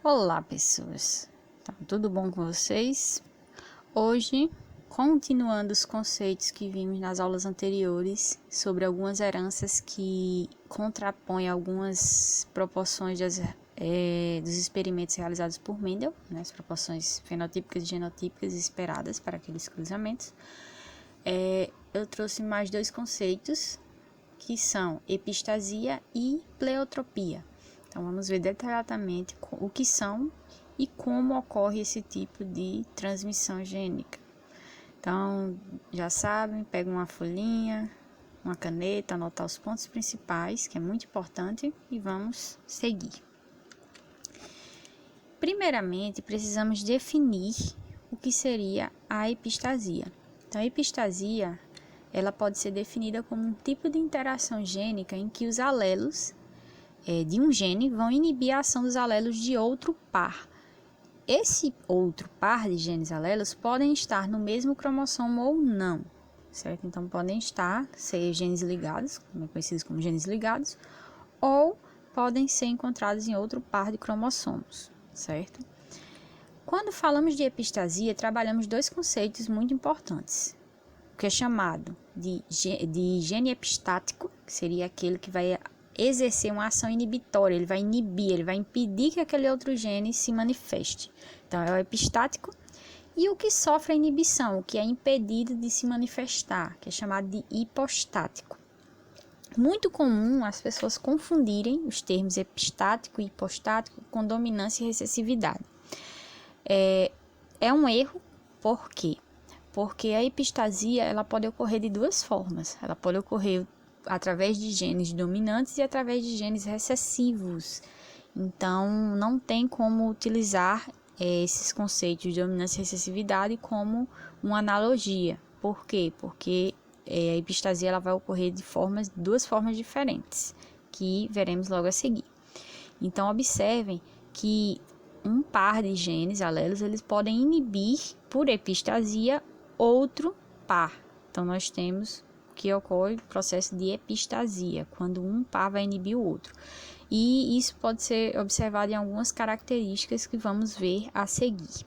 Olá, pessoas! Tá tudo bom com vocês? Hoje, continuando os conceitos que vimos nas aulas anteriores sobre algumas heranças que contrapõem algumas proporções dos experimentos realizados por Mendel, né, as proporções fenotípicas e genotípicas esperadas para aqueles cruzamentos, eu trouxe mais dois conceitos que são epistasia e pleiotropia. Então, vamos ver detalhadamente o que são e como ocorre esse tipo de transmissão gênica. Então, já sabem, pega uma folhinha, uma caneta, anotar os pontos principais, que é muito importante, e vamos seguir. Primeiramente, precisamos definir o que seria a epistasia. Então, a epistasia, ela pode ser definida como um tipo de interação gênica em que os alelos de um gene vão inibir a ação dos alelos de outro par. Esse outro par de genes alelos podem estar no mesmo cromossomo ou não, certo? Então, podem ser genes ligados, conhecidos como genes ligados, ou podem ser encontrados em outro par de cromossomos, certo? Quando falamos de epistasia, trabalhamos dois conceitos muito importantes, o que é chamado de gene epistático, que seria aquele que vai exercer uma ação inibitória, ele vai inibir, ele vai impedir que aquele outro gene se manifeste. Então, é o epistático. E o que sofre a inibição, o que é impedido de se manifestar, que é chamado de hipostático. Muito comum as pessoas confundirem os termos epistático e hipostático com dominância e recessividade. É um erro, por quê? Porque a epistasia ela pode ocorrer de duas formas. Ela pode ocorrer através de genes dominantes e através de genes recessivos. Então, não tem como utilizar esses conceitos de dominância e recessividade como uma analogia. Por quê? Porque a epistasia ela vai ocorrer de duas formas diferentes, que veremos logo a seguir. Então, observem que um par de genes alelos, eles podem inibir por epistasia outro par. Então, nós temos que ocorre o processo de epistasia, quando um par vai inibir o outro. E isso pode ser observado em algumas características que vamos ver a seguir.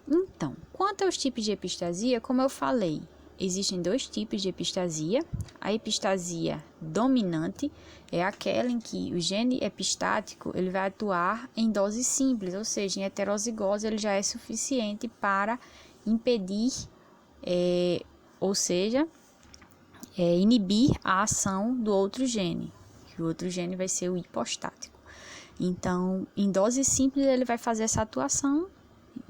Então, quanto aos tipos de epistasia, como eu falei, existem dois tipos de epistasia. A epistasia dominante é aquela em que o gene epistático ele vai atuar em dose simples, ou seja, em heterozigose ele já é suficiente para impedir, inibir a ação do outro gene. O outro gene vai ser o hipostático. Então, em dose simples ele vai fazer essa atuação,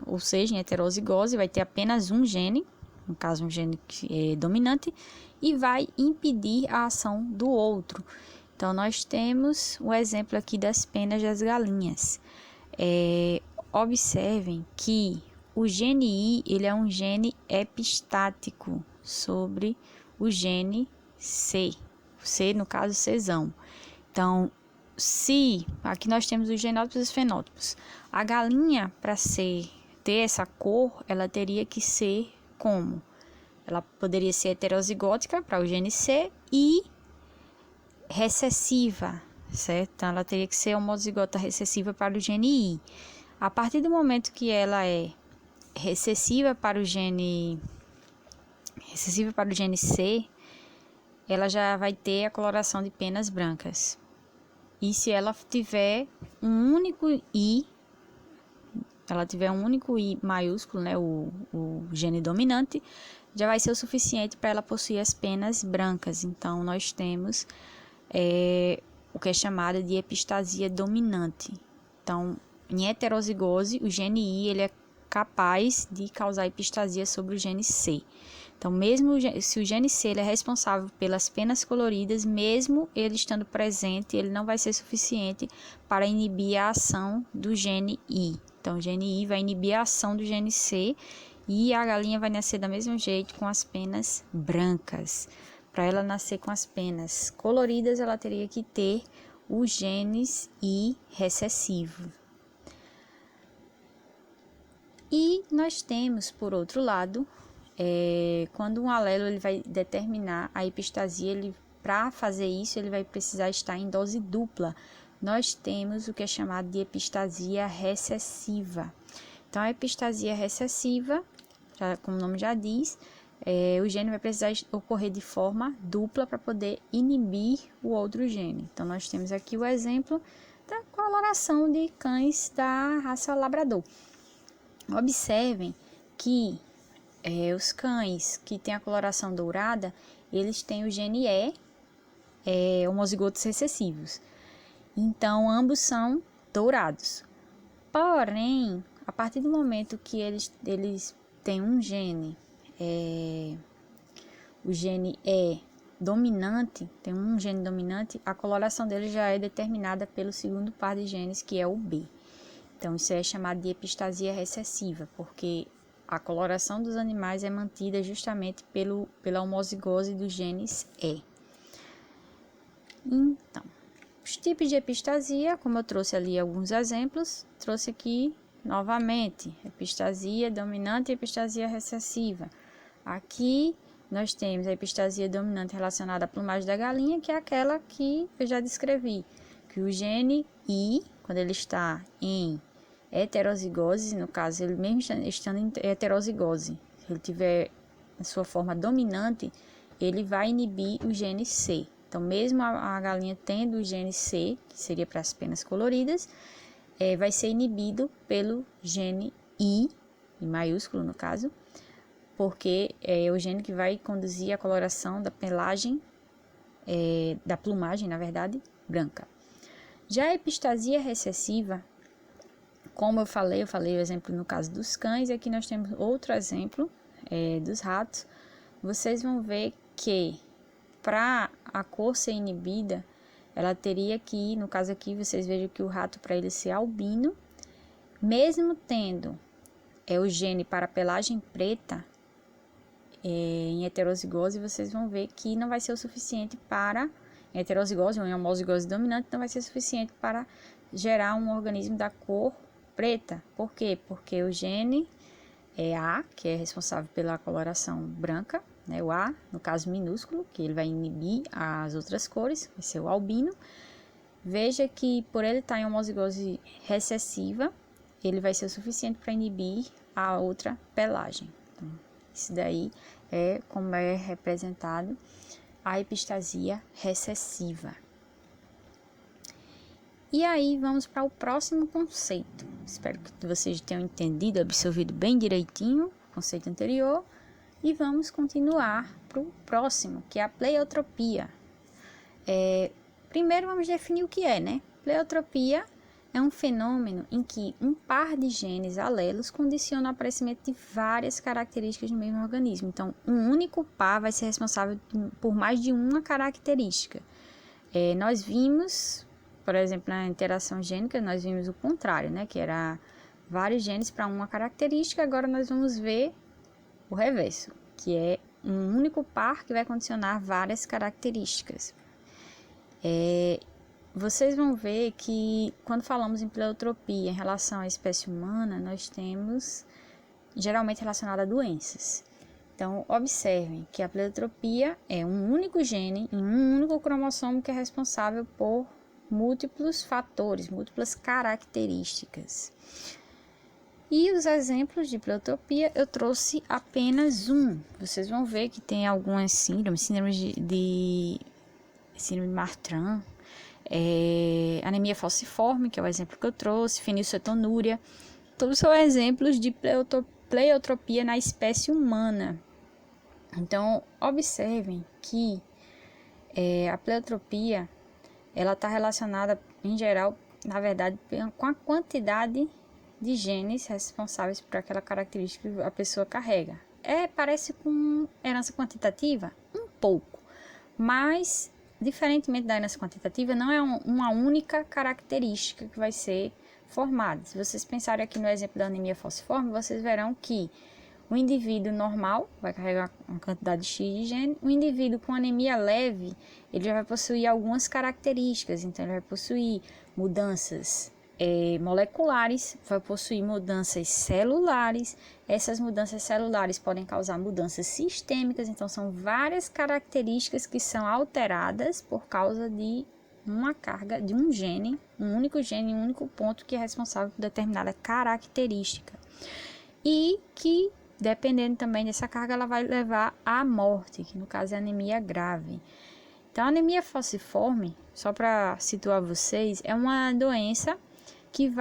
ou seja, em heterozigose vai ter apenas um gene, no caso um gene que é dominante, e vai impedir a ação do outro. Então, nós temos o exemplo aqui das penas das galinhas. Observem que o gene I ele é um gene epistático sobre o gene C. C, no caso, Czão. Então, aqui nós temos os genótipos e os fenótipos. A galinha, para ter essa cor, ela teria que ser como? Ela poderia ser heterozigótica para o gene C e recessiva, certo? Então, ela teria que ser homozigota recessiva para o gene I. A partir do momento que ela é recessiva para o gene C, ela já vai ter a coloração de penas brancas. E se ela tiver um único I, maiúsculo, né, o gene dominante, já vai ser o suficiente para ela possuir as penas brancas. Então, nós temos o que é chamado de epistasia dominante. Então, em heterozigose, o gene I ele é capaz de causar epistasia sobre o gene C. Então, mesmo se o gene C ele é responsável pelas penas coloridas, mesmo ele estando presente, ele não vai ser suficiente para inibir a ação do gene I. Então, o gene I vai inibir a ação do gene C e a galinha vai nascer do mesmo jeito com as penas brancas. Para ela nascer com as penas coloridas, ela teria que ter os genes I recessivo. E nós temos, por outro lado, quando um alelo ele vai determinar a epistasia, para fazer isso ele vai precisar estar em dose dupla, nós temos o que é chamado de epistasia recessiva. Então, a epistasia recessiva, como o nome já diz, o gene vai precisar ocorrer de forma dupla para poder inibir o outro gene. Então, nós temos aqui o exemplo da coloração de cães da raça labrador. Observem que os cães que têm a coloração dourada, eles têm o gene E, homozigotos recessivos. Então, ambos são dourados. Porém, a partir do momento que eles têm um gene, o gene E dominante, tem um gene dominante, a coloração dele já é determinada pelo segundo par de genes, que é o B. Então, isso é chamado de epistasia recessiva, porque a coloração dos animais é mantida justamente pela homozigose dos genes E. Então, os tipos de epistasia, como eu trouxe ali alguns exemplos, trouxe aqui novamente, epistasia dominante e epistasia recessiva. Aqui nós temos a epistasia dominante relacionada à plumagem da galinha, que é aquela que eu já descrevi, que o gene I, quando ele está em heterozigose, no caso, ele mesmo estando em heterozigose, se ele tiver a sua forma dominante, ele vai inibir o gene C. Então, mesmo a galinha tendo o gene C, que seria para as penas coloridas, vai ser inibido pelo gene I, em maiúsculo no caso, porque é o gene que vai conduzir a coloração da pelagem, da plumagem, na verdade, branca. Já a epistasia recessiva, como eu falei o exemplo no caso dos cães, e aqui nós temos outro exemplo dos ratos. Vocês vão ver que para a cor ser inibida, ela teria que, no caso aqui, vocês vejam que o rato, para ele ser albino, mesmo tendo o gene para a pelagem preta, em heterozigose, vocês vão ver que não vai ser o suficiente para, em heterozigose ou em homozigose dominante, não vai ser suficiente para gerar um organismo da cor preta. Por quê? Porque o gene A, que é responsável pela coloração branca, né, o A, no caso minúsculo, que ele vai inibir as outras cores, vai ser o albino. Veja que por ele estar em homozigose recessiva, ele vai ser o suficiente para inibir a outra pelagem. Então, isso daí é como é representado a epistasia recessiva. E aí vamos para o próximo conceito. Espero que vocês tenham entendido, absorvido bem direitinho o conceito anterior. E vamos continuar para o próximo, que é a pleiotropia. Primeiro vamos definir o que é, né? Pleiotropia é um fenômeno em que um par de genes alelos condiciona o aparecimento de várias características no mesmo organismo. Então, um único par vai ser responsável por mais de uma característica. Nós vimos, por exemplo, na interação gênica, nós vimos o contrário, né? Que era vários genes para uma característica. Agora nós vamos ver o reverso, que é um único par que vai condicionar várias características. Vocês vão ver que quando falamos em pleiotropia em relação à espécie humana, nós temos geralmente relacionado a doenças. Então, observem que a pleiotropia é um único gene em um único cromossomo que é responsável por múltiplos fatores, múltiplas características. E os exemplos de pleiotropia eu trouxe apenas um. Vocês vão ver que tem algumas síndromes de síndrome de Martran, anemia falciforme, que é o exemplo que eu trouxe, fenilcetonúria. Todos são exemplos de pleiotropia na espécie humana. Então, observem que a pleiotropia ela está relacionada, em geral, na verdade, com a quantidade de genes responsáveis por aquela característica que a pessoa carrega. Parece com herança quantitativa? Um pouco, mas, diferentemente da herança quantitativa, não é uma única característica que vai ser formada. Se vocês pensarem aqui no exemplo da anemia falciforme, vocês verão que o indivíduo normal vai carregar uma quantidade X de gene. O indivíduo com anemia leve, ele já vai possuir algumas características. Então, ele vai possuir mudanças moleculares, vai possuir mudanças celulares. Essas mudanças celulares podem causar mudanças sistêmicas. Então, são várias características que são alteradas por causa de uma carga de um gene, um único gene, um único ponto que é responsável por determinada característica. E que, dependendo também dessa carga, ela vai levar à morte, que no caso é anemia grave. Então, a anemia falciforme, só para situar vocês, é uma doença que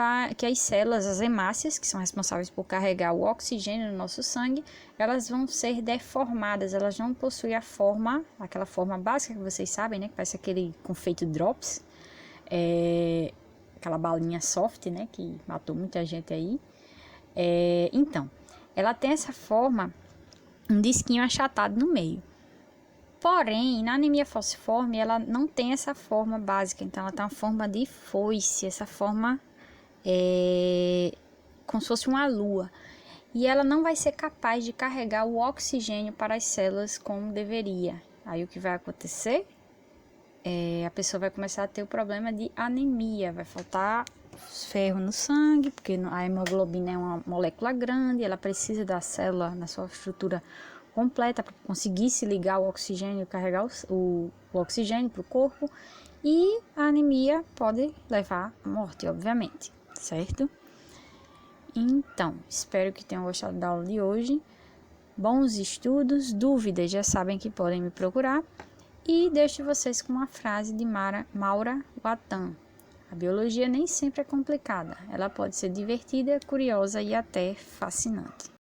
as células, as hemácias, que são responsáveis por carregar o oxigênio no nosso sangue, elas vão ser deformadas, elas não possuem a forma, aquela forma básica que vocês sabem, né, que parece aquele confeito drops, aquela balinha soft, né, que matou muita gente aí. Então, ela tem essa forma, um disquinho achatado no meio. Porém, na anemia falciforme, ela não tem essa forma básica, então ela tem uma forma de foice, essa forma como se fosse uma lua. E ela não vai ser capaz de carregar o oxigênio para as células como deveria. Aí o que vai acontecer? A pessoa vai começar a ter o problema de anemia, vai faltar ferro no sangue, porque a hemoglobina é uma molécula grande, ela precisa da célula na sua estrutura completa para conseguir se ligar ao oxigênio e carregar o oxigênio para o corpo, e a anemia pode levar à morte, obviamente, certo? Então, espero que tenham gostado da aula de hoje. Bons estudos, dúvidas já sabem que podem me procurar. E deixo vocês com uma frase de Maura Watan. A biologia nem sempre é complicada, ela pode ser divertida, curiosa e até fascinante.